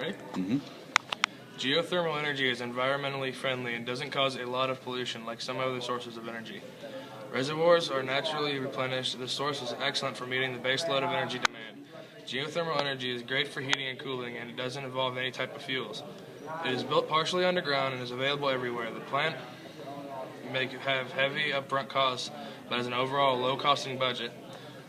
Ready? Mm-hmm. Geothermal energy is environmentally friendly and doesn't cause a lot of pollution like some other sources of energy. Reservoirs are naturally replenished. This source is excellent for meeting the base load of energy demand. Geothermal energy is great for heating and cooling, and it doesn't involve any type of fuels. It is built partially underground and is available everywhere. The plant may have heavy upfront costs, but has an overall low-costing budget.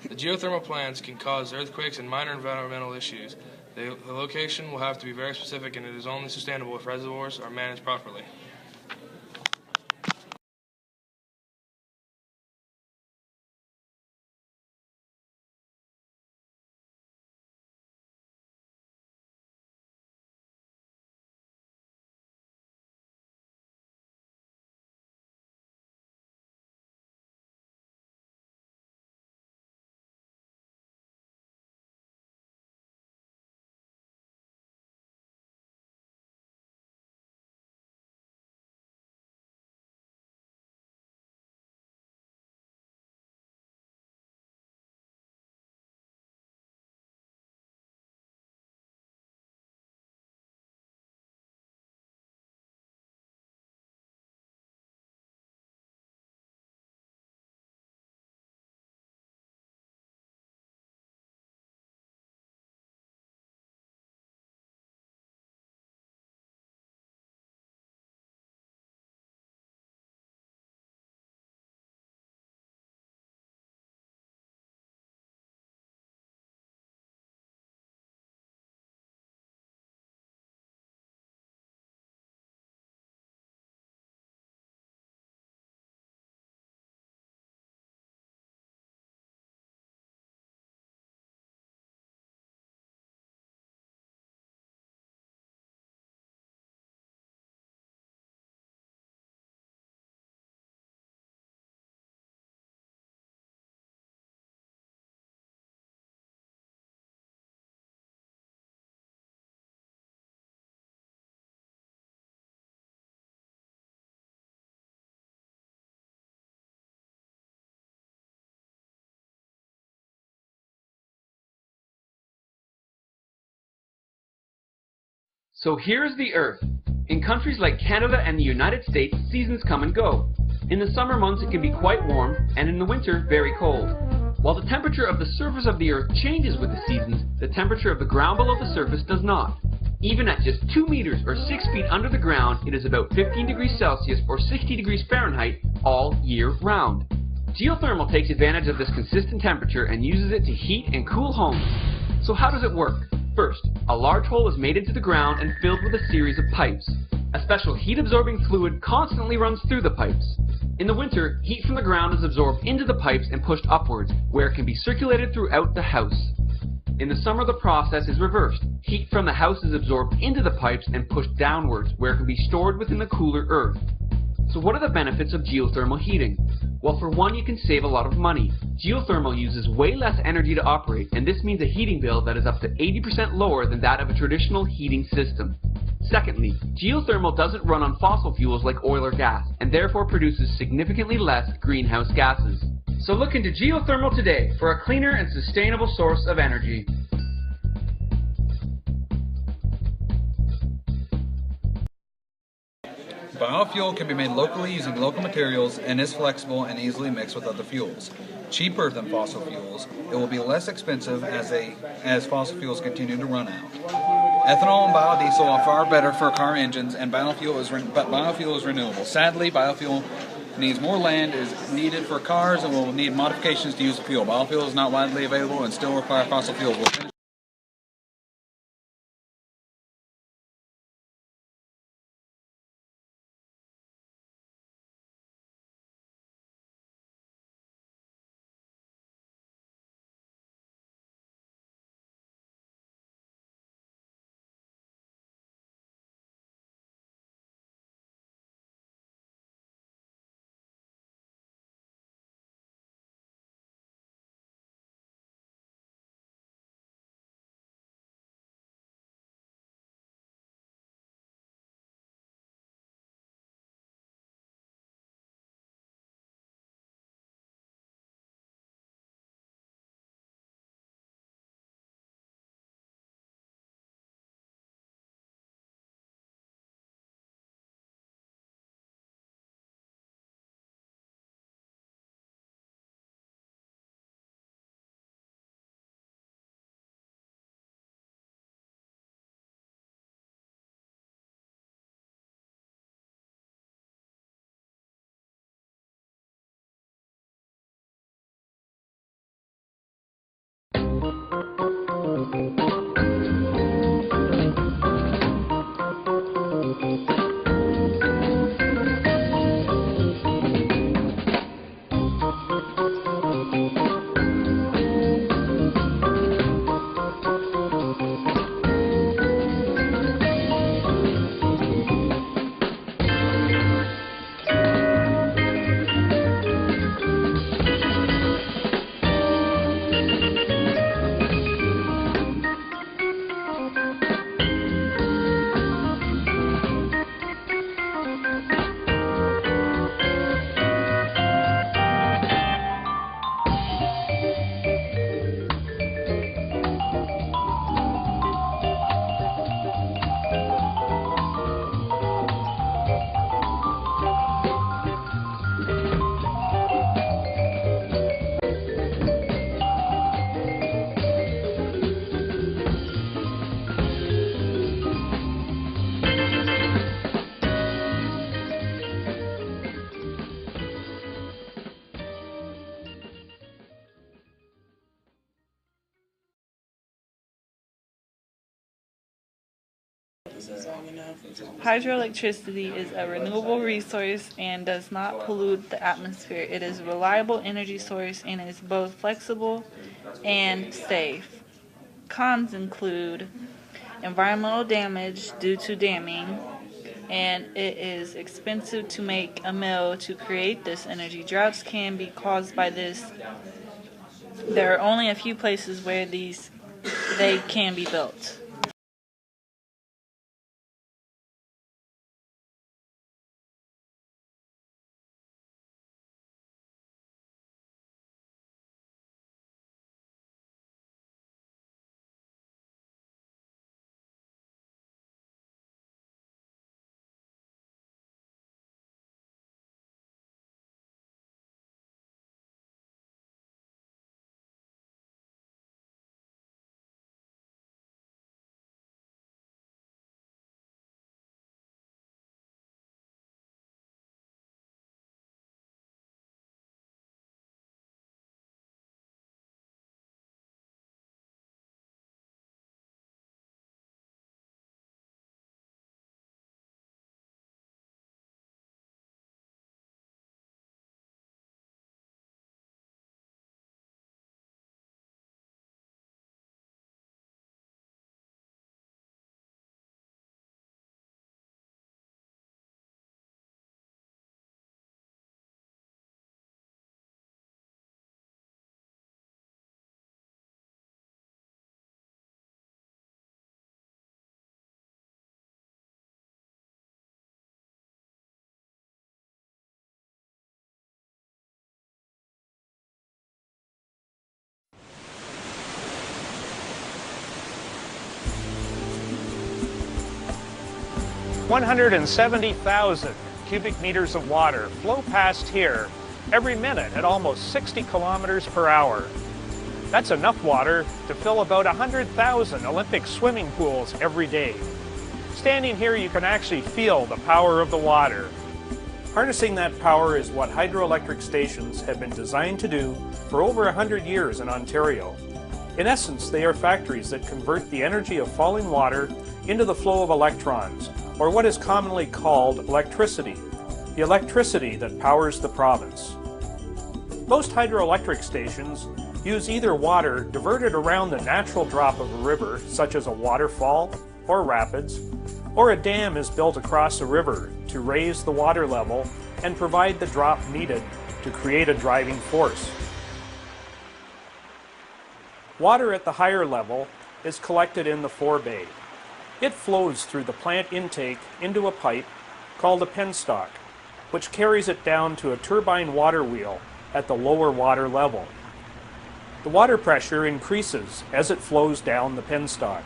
The geothermal plants can cause earthquakes and minor environmental issues. The location will have to be very specific, and it is only sustainable if reservoirs are managed properly. So here's the Earth. In countries like Canada and the United States, seasons come and go. In the summer months it can be quite warm, and in the winter very cold. While the temperature of the surface of the Earth changes with the seasons, the temperature of the ground below the surface does not. Even at just 2 meters or 6 feet under the ground, it is about 15 degrees Celsius or 60 degrees Fahrenheit all year round. Geothermal takes advantage of this consistent temperature and uses it to heat and cool homes. So how does it work? First, a large hole is made into the ground and filled with a series of pipes. A special heat-absorbing fluid constantly runs through the pipes. In the winter, heat from the ground is absorbed into the pipes and pushed upwards, where it can be circulated throughout the house. In the summer, the process is reversed. Heat from the house is absorbed into the pipes and pushed downwards, where it can be stored within the cooler earth. So what are the benefits of geothermal heating? Well, for one, you can save a lot of money. Geothermal uses way less energy to operate, and this means a heating bill that is up to 80% lower than that of a traditional heating system. Secondly, geothermal doesn't run on fossil fuels like oil or gas, and therefore produces significantly less greenhouse gases. So look into geothermal today for a cleaner and sustainable source of energy. Biofuel can be made locally using local materials and is flexible and easily mixed with other fuels. Cheaper than fossil fuels, it will be less expensive as fossil fuels continue to run out. Ethanol and biodiesel are far better for car engines, and biofuel is renewable. Sadly, biofuel needs more land, is needed for cars, and will need modifications to use the fuel. Biofuel is not widely available and still require fossil fuels. Hydroelectricity is a renewable resource and does not pollute the atmosphere. It is a reliable energy source and is both flexible and safe. Cons include environmental damage due to damming, and it is expensive to make a mill to create this energy. Droughts can be caused by this. There are only a few places where they can be built. $170,000 cubic meters of water flow past here every minute at almost 60 kilometers per hour. That's enough water to fill about 100,000 Olympic swimming pools every day. Standing here, you can actually feel the power of the water. Harnessing that power is what hydroelectric stations have been designed to do for over 100 years in Ontario. In essence, they are factories that convert the energy of falling water into the flow of electrons, or what is commonly called electricity, the electricity that powers the province. Most hydroelectric stations use either water diverted around the natural drop of a river, such as a waterfall or rapids, or a dam is built across a river to raise the water level and provide the drop needed to create a driving force. Water at the higher level is collected in the forebay. It flows through the plant intake into a pipe called a penstock, which carries it down to a turbine water wheel at the lower water level. The water pressure increases as it flows down the penstock.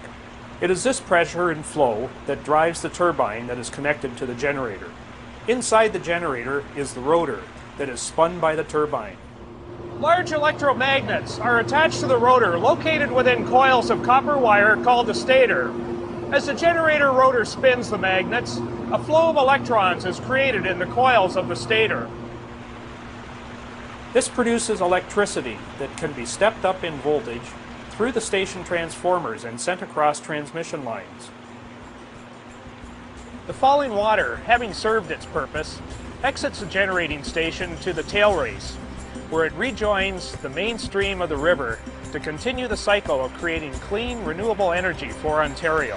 It is this pressure and flow that drives the turbine that is connected to the generator. Inside the generator is the rotor that is spun by the turbine. Large electromagnets are attached to the rotor located within coils of copper wire called the stator. As the generator rotor spins the magnets, a flow of electrons is created in the coils of the stator. This produces electricity that can be stepped up in voltage through the station transformers and sent across transmission lines. The falling water, having served its purpose, exits the generating station to the tail race, where it rejoins the main stream of the river to continue the cycle of creating clean, renewable energy for Ontario.